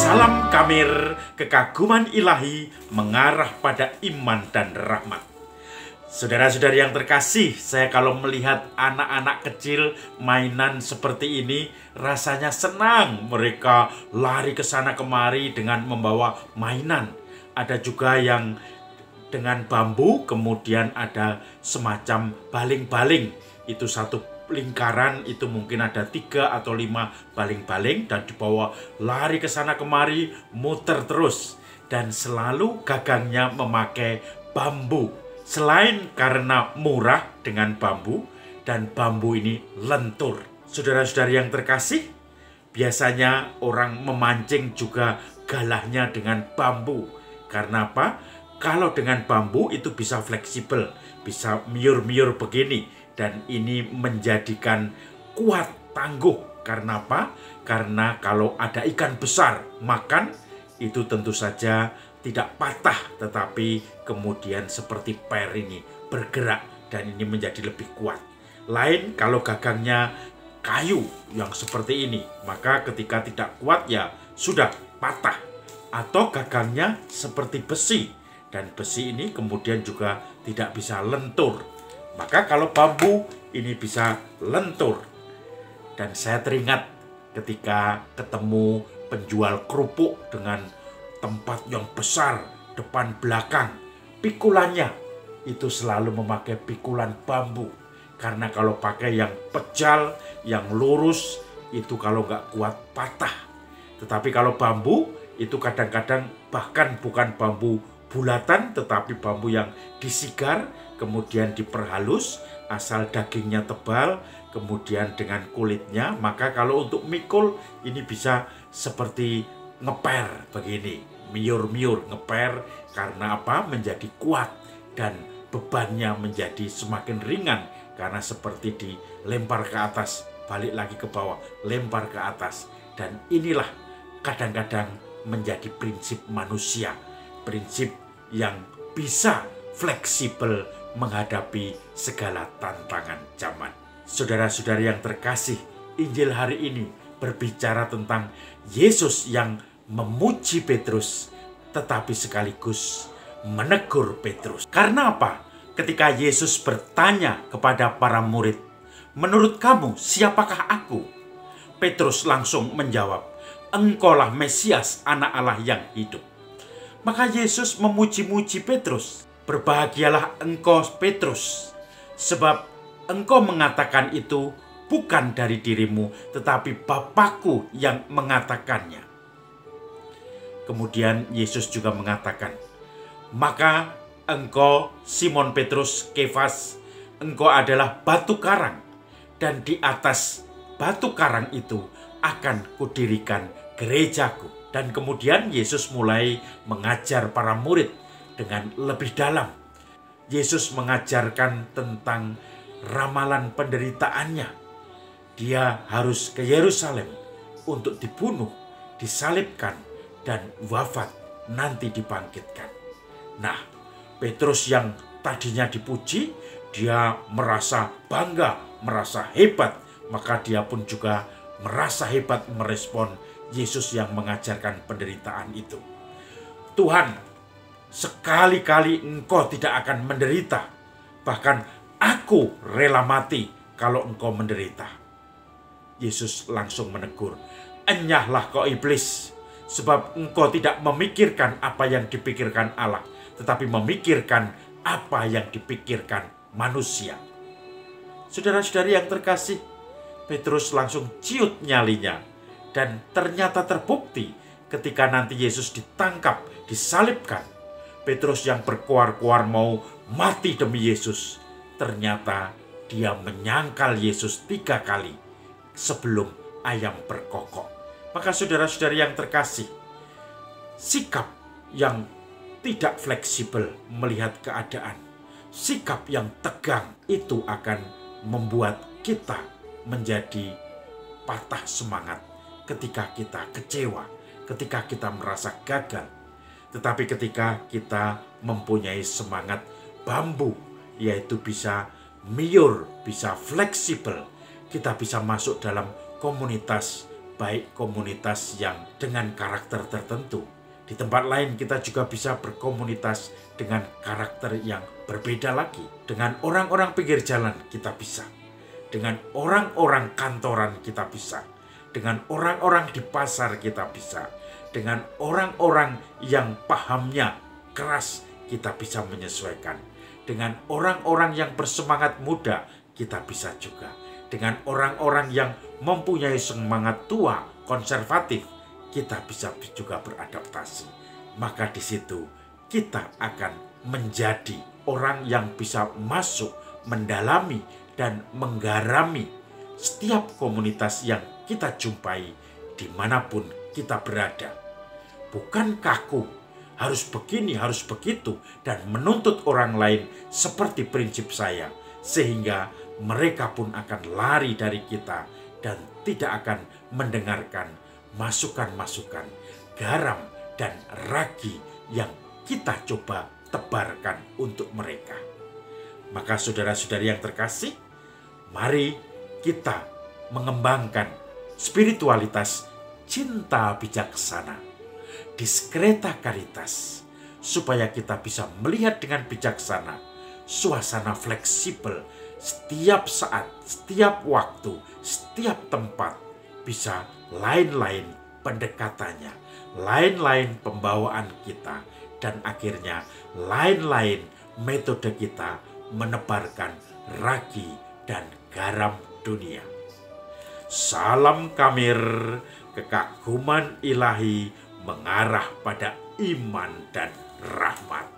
Salam Kamir, kekaguman ilahi mengarah pada iman dan rahmat. Saudara-saudari yang terkasih, saya kalau melihat anak-anak kecil mainan seperti ini, rasanya senang. Mereka lari ke sana kemari dengan membawa mainan. Ada juga yang dengan bambu, kemudian ada semacam baling-baling. Itu satu lingkaran, itu mungkin ada 3 atau 5 baling-baling, dan dibawa lari ke sana kemari, muter terus. Dan selalu gagangnya memakai bambu. Selain karena murah dengan bambu, dan bambu ini lentur. Saudara-saudari yang terkasih, biasanya orang memancing juga galahnya dengan bambu. Karena apa? Kalau dengan bambu itu bisa fleksibel, bisa miur-miur begini. Dan ini menjadikan kuat, tangguh. Karena apa? Karena kalau ada ikan besar makan, itu tentu saja tidak patah, tetapi kemudian seperti per ini bergerak dan ini menjadi lebih kuat. Lain kalau gagangnya kayu yang seperti ini, maka ketika tidak kuat ya sudah patah. Atau gagangnya seperti besi, dan besi ini kemudian juga tidak bisa lentur. Maka kalau bambu ini bisa lentur. Dan saya teringat ketika ketemu penjual kerupuk dengan tempat yang besar, depan belakang. Pikulannya itu selalu memakai pikulan bambu. Karena kalau pakai yang pejal, yang lurus, itu kalau nggak kuat patah. Tetapi kalau bambu, itu kadang-kadang bahkan bukan bambu bulatan, tetapi bambu yang disigar, kemudian diperhalus, asal dagingnya tebal, kemudian dengan kulitnya. Maka kalau untuk mikul, ini bisa seperti ngeper begini, miur-miur, ngeper. Karena apa? Menjadi kuat dan bebannya menjadi semakin ringan, karena seperti dilempar ke atas, balik lagi ke bawah, lempar ke atas. Dan inilah kadang-kadang menjadi prinsip manusia, prinsip yang bisa fleksibel menghadapi segala tantangan zaman. Saudara-saudari yang terkasih, Injil hari ini berbicara tentang Yesus yang memuji Petrus, tetapi sekaligus menegur Petrus. Karena apa? Ketika Yesus bertanya kepada para murid, "Menurut kamu, siapakah aku?" Petrus langsung menjawab, "Engkaulah Mesias, Anak Allah yang hidup." Maka Yesus memuji-muji Petrus. "Berbahagialah engkau, Petrus, sebab engkau mengatakan itu bukan dari dirimu, tetapi Bapakku yang mengatakannya." Kemudian Yesus juga mengatakan, "Maka engkau, Simon Petrus, Kefas, engkau adalah batu karang, dan di atas batu karang itu akan kudirikan gerejaku." Dan kemudian Yesus mulai mengajar para murid dengan lebih dalam. Yesus mengajarkan tentang ramalan penderitaannya. Dia harus ke Yerusalem untuk dibunuh, disalibkan, dan wafat, nanti dibangkitkan. Nah, Petrus yang tadinya dipuji, dia merasa bangga, merasa hebat. Maka dia pun juga merasa hebat merespon Yesus yang mengajarkan penderitaan itu. "Tuhan, sekali-kali engkau tidak akan menderita. Bahkan aku rela mati kalau engkau menderita." Yesus langsung menegur, "Enyahlah kau iblis, sebab engkau tidak memikirkan apa yang dipikirkan Allah, tetapi memikirkan apa yang dipikirkan manusia." Saudara-saudari yang terkasih, Petrus langsung ciut nyalinya. Dan ternyata terbukti ketika nanti Yesus ditangkap, disalibkan. Petrus yang berkuar-kuar mau mati demi Yesus, ternyata dia menyangkal Yesus 3 kali sebelum ayam berkokok. Maka saudara-saudari yang terkasih, sikap yang tidak fleksibel melihat keadaan, sikap yang tegang, itu akan membuat kita menjadi patah semangat ketika kita kecewa, ketika kita merasa gagal. Tetapi ketika kita mempunyai semangat bambu, yaitu bisa miur, bisa fleksibel, kita bisa masuk dalam komunitas baik komunitas yang dengan karakter tertentu. Di tempat lain kita juga bisa berkomunitas dengan karakter yang berbeda lagi. Dengan orang-orang pinggir jalan kita bisa. Dengan orang-orang kantoran kita bisa. Dengan orang-orang di pasar kita bisa. Dengan orang-orang yang pahamnya keras kita bisa menyesuaikan. Dengan orang-orang yang bersemangat muda kita bisa juga. Dengan orang-orang yang mempunyai semangat tua, konservatif, kita bisa juga beradaptasi. Maka di situ kita akan menjadi orang yang bisa masuk, mendalami, dan menggarami setiap komunitas yang kita jumpai dimanapun kita berada. Bukan kaku, harus begini, harus begitu, dan menuntut orang lain seperti prinsip saya, sehingga mereka pun akan lari dari kita dan tidak akan mendengarkan masukan-masukan, garam dan ragi yang kita coba tebarkan untuk mereka. Maka saudara-saudari yang terkasih, mari kita mengembangkan spiritualitas cinta bijaksana, diskreta caritas, supaya kita bisa melihat dengan bijaksana suasana fleksibel setiap saat, setiap waktu, setiap tempat, bisa lain-lain pendekatannya, lain-lain pembawaan kita, dan akhirnya lain-lain metode kita menebarkan ragi dan garam dunia. Salam Kamir, kekaguman ilahi mengarah pada iman dan rahmat.